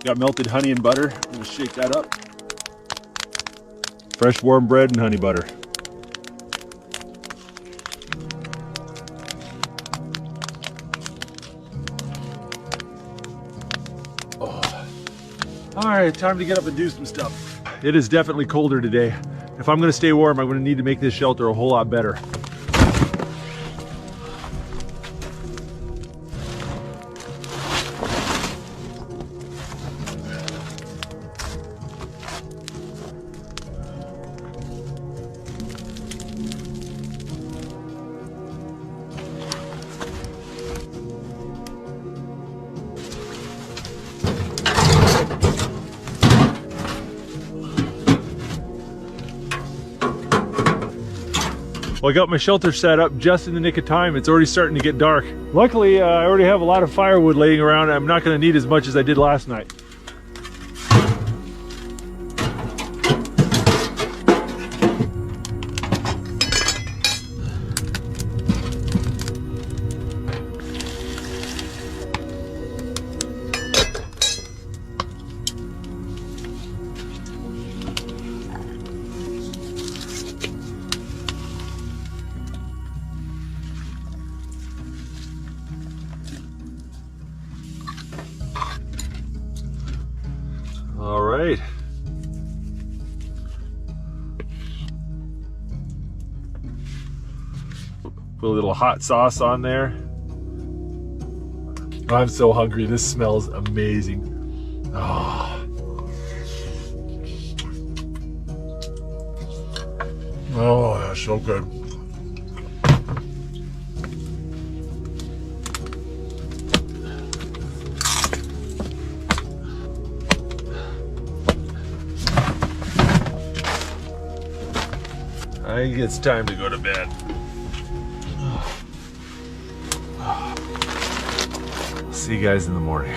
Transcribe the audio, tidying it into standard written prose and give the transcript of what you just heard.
Got melted honey and butter. I'm gonna shake that up. Fresh warm bread and honey butter. All right, time to get up and do some stuff. It is definitely colder today. If I'm gonna stay warm, I'm gonna need to make this shelter a whole lot better. Well, I got my shelter set up just in the nick of time. It's already starting to get dark. Luckily, I already have a lot of firewood laying around. I'm not going to need as much as I did last night. All right. Put a little hot sauce on there. I'm so hungry. This smells amazing. Oh, that's so good. I think it's time to go to bed. See you guys in the morning.